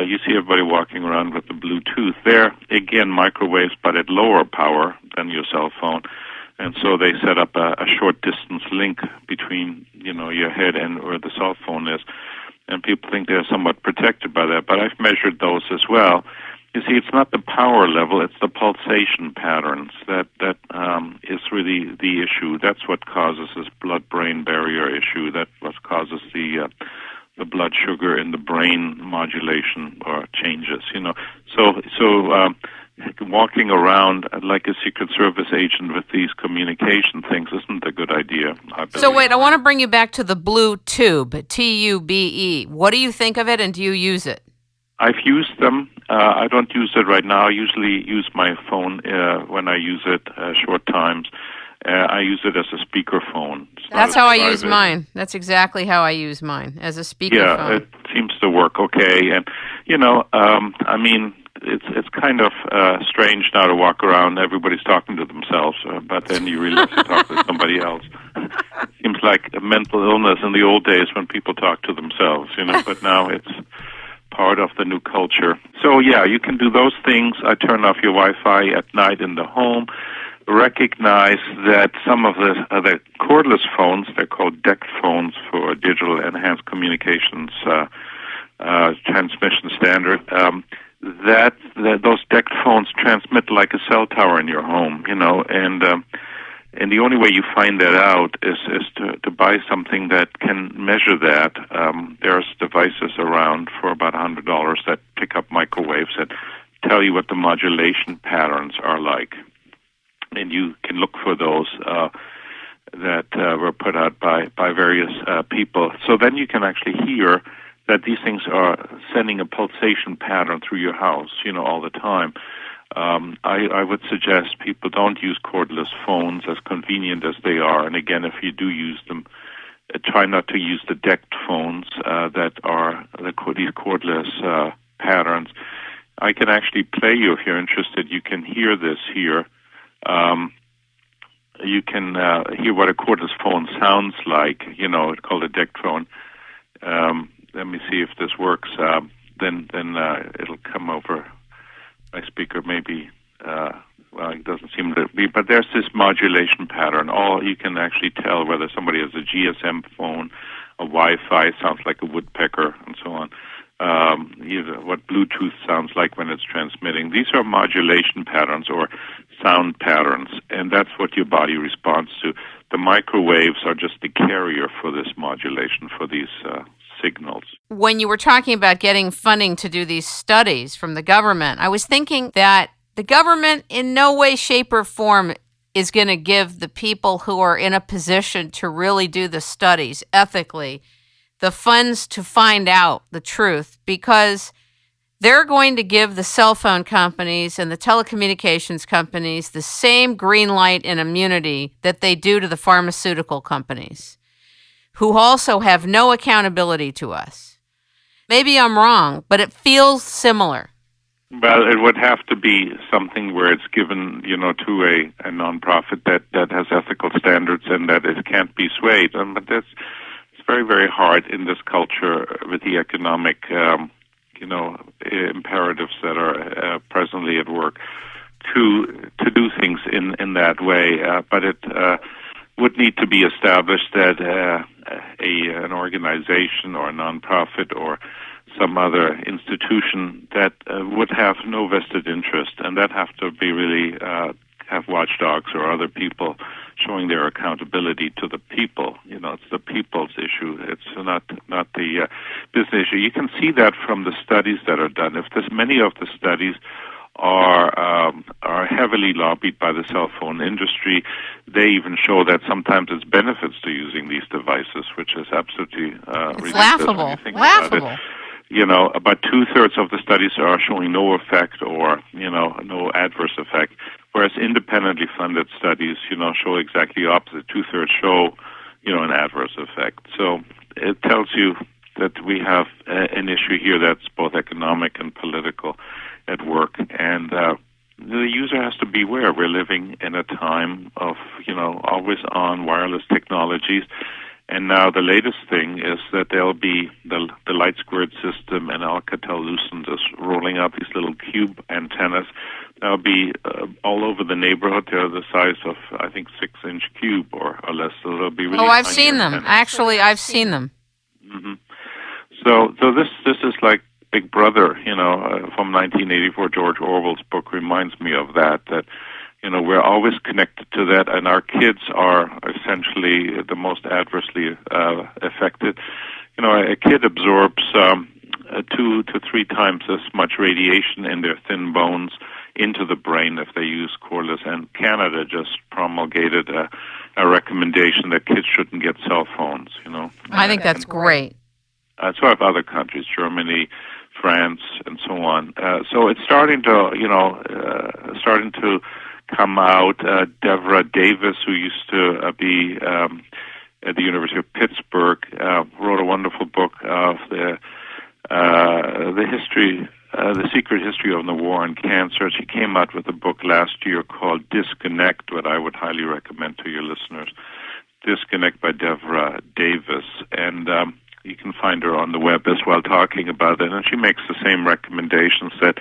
you see everybody walking around with the Bluetooth. They're, again, microwaves, but at lower power than your cell phone. And so they set up a short distance link between, your head and where the cell phone is. And people think they're somewhat protected by that. But I've measured those as well. You see, it's not the power level, it's the pulsation patterns that is really the issue. That's what causes this blood-brain barrier issue. That's what causes the blood sugar in the brain modulation or changes, So walking around like a Secret Service agent with these communication things isn't a good idea, I believe. So wait, I want to bring you back to the blue tube, Tube. What do you think of it, and do you use it? I've used them. I don't use it right now. I usually use my phone when I use it short times. I use it as a speakerphone. That's how I use mine. That's exactly how I use mine, as a speakerphone. Yeah, it seems to work okay. And, it's kind of strange now to walk around. Everybody's talking to themselves, but then you really have to talk to somebody else. It seems like a mental illness in the old days when people talk to themselves, but now it's part of the new culture. So, yeah, you can do those things. I turn off your Wi-Fi at night in the home. Recognize that some of the cordless phones, they're called DECT phones for Digital Enhanced Communications Transmission Standard, that those DECT phones transmit like a cell tower in your home, and the only way you find that out is to buy something that can measure that. There's devices around for about $100 that pick up microwaves that tell you what the modulation patterns are like. And you can look for those that were put out by various people. So then you can actually hear that these things are sending a pulsation pattern through your house, all the time. I would suggest people don't use cordless phones, as convenient as they are. And again, if you do use them, try not to use the DECT phones that are these cordless patterns. I can actually play you, if you're interested. You can hear this here. You can hear what a cordless phone sounds like. It's called a DECT phone. Let me see if this works. Then it'll come over my speaker. Maybe it doesn't seem to be. But there's this modulation pattern. You can actually tell whether somebody has a GSM phone, a Wi-Fi sounds like a woodpecker, and so on. What Bluetooth sounds like when it's transmitting. These are modulation patterns or sound patterns, and that's what your body responds to. The microwaves are just the carrier for this modulation, for these signals. When you were talking about getting funding to do these studies from the government, I was thinking that the government in no way, shape, or form is going to give the people who are in a position to really do the studies ethically the funds to find out the truth, because they're going to give the cell phone companies and the telecommunications companies the same green light and immunity that they do to the pharmaceutical companies, who also have no accountability to us. Maybe I'm wrong, but it feels similar. Well, it would have to be something where it's given, to a nonprofit that has ethical standards and that it can't be swayed. But it's very, very hard in this culture with the economic, imperatives that are presently at work to do things in that way. But it would need to be established that an organization or a nonprofit or some other institution that would have no vested interest, and that have to be really have watchdogs or other people showing their accountability to the people. It's the people's issue. It's not the business issue. You can see that from the studies that are done. If there's many of the studies are heavily lobbied by the cell phone industry, they even show that sometimes it's benefits to using these devices, which is absolutely ridiculous. Laughable. Laughable. About 2/3 of the studies are showing no effect or, no adverse effect, whereas independently funded studies, show exactly the opposite. 2/3 show, an adverse effect. So it tells you that we have an issue here that's both economic and political at work, and the user has to beware. We're living in a time of, always on wireless technologies, And now the latest thing is that there'll be the light squared system, and Alcatel-Lucent is rolling out these little cube antennas. They'll be all over the neighborhood. They're the size of, I think, 6-inch cube or less. So they'll be really. Oh, I've tiny seen them. antennas. Actually, I've seen them. Mm-hmm. So this is like Big Brother, from 1984. George Orwell's book reminds me of that. We're always connected to that, and our kids are essentially the most adversely affected. A kid absorbs 2 to 3 times as much radiation in their thin bones into the brain if they use cordless. And Canada just promulgated a recommendation that kids shouldn't get cell phones. I think that's great. So have other countries, Germany, France, and so on. So it's starting to come out. Deborah Davis, who used to be at the University of Pittsburgh, wrote a wonderful book of the history, the secret history of the war on cancer. She came out with a book last year called Disconnect, what I would highly recommend to your listeners. Disconnect by Deborah Davis, and you can find her on the web as well talking about it. And she makes the same recommendations that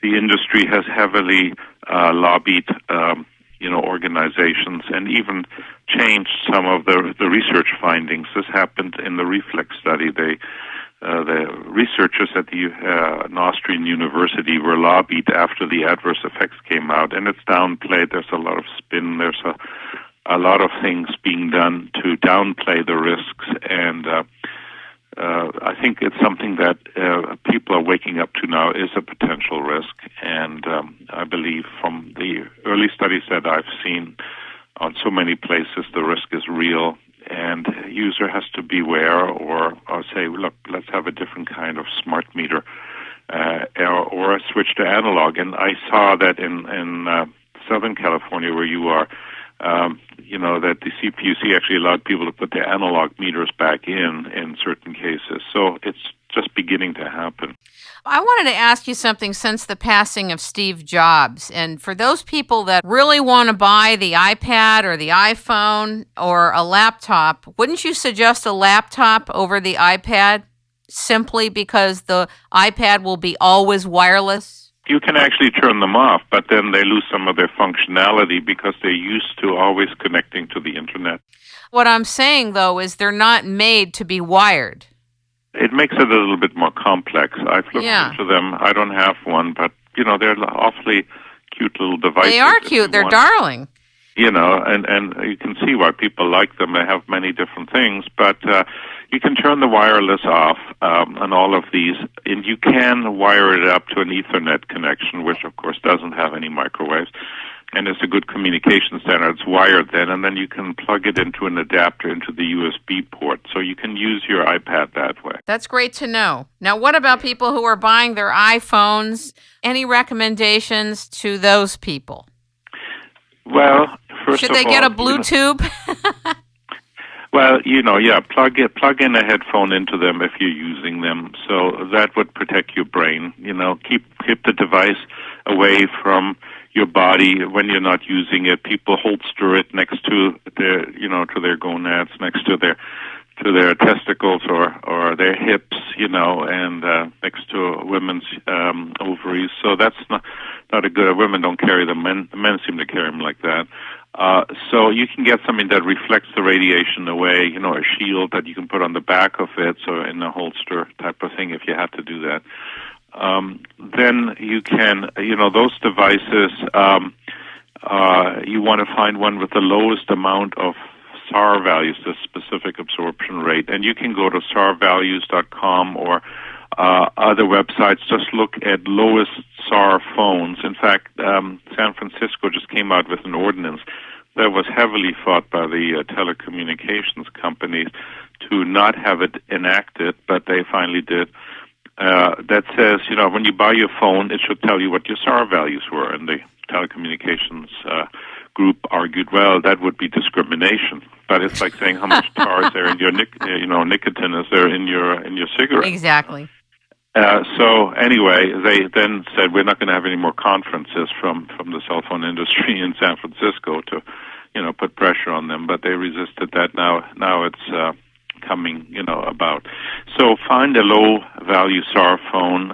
the industry has heavily lobbied, organizations, and even changed some of the research findings. This happened in the reflex study. The researchers at an Austrian university were lobbied after the adverse effects came out, and it's downplayed. There's a lot of spin. There's a lot of things being done to downplay the risks, and I think it's something that people are waking up to now is a potential risk, and I believe from the early studies that I've seen on so many places, the risk is real, and a user has to beware or say, look, let's have a different kind of smart meter or a switch to analog. And I saw that in Southern California, where you are, that the CPUC actually allowed people to put their analog meters back in certain cases. So it's just beginning to happen. I wanted to ask you something since the passing of Steve Jobs. And for those people that really want to buy the iPad or the iPhone or a laptop, wouldn't you suggest a laptop over the iPad simply because the iPad will be always wireless? You can actually turn them off, but then they lose some of their functionality because they're used to always connecting to the internet. What I'm saying, though, is they're not made to be wired. It makes it a little bit more complex. I've looked into them. I don't have one, but, they're awfully cute little devices. They are cute. They're darling. And you can see why people like them. They have many different things, but you can turn the wireless off on all of these, and you can wire it up to an Ethernet connection, which, of course, doesn't have any microwaves, and it's a good communication standard. It's wired then, and then you can plug it into an adapter into the USB port, so you can use your iPad that way. That's great to know. Now, what about people who are buying their iPhones? Any recommendations to those people? Well, first should of they all, get a Bluetooth? Well, plug in a headphone into them if you're using them. So that would protect your brain. Keep the device away from your body when you're not using it. People holster it next to their gonads, next to their testicles or their hips, and next to women's ovaries. So that's not a good. Women don't carry them. Men seem to carry them like that. So you can get something that reflects the radiation away, a shield that you can put on the back of it, so in a holster type of thing if you have to do that. Then you can, those devices, you want to find one with the lowest amount of SAR values, the specific absorption rate. And you can go to sarvalues.com or other websites. Just look at lowest SAR phones. In fact, San Francisco just came out with an ordinance that was heavily fought by the telecommunications companies to not have it enacted, but they finally did. That says, when you buy your phone, it should tell you what your SAR values were. And the telecommunications group argued, well, that would be discrimination. But it's like saying how much tar is there in your nicotine is there in your cigarette. Exactly. So anyway, they then said we're not going to have any more conferences from the cell phone industry in San Francisco to, put pressure on them, but they resisted that. Now it's coming, about. So find a low value SAR phone.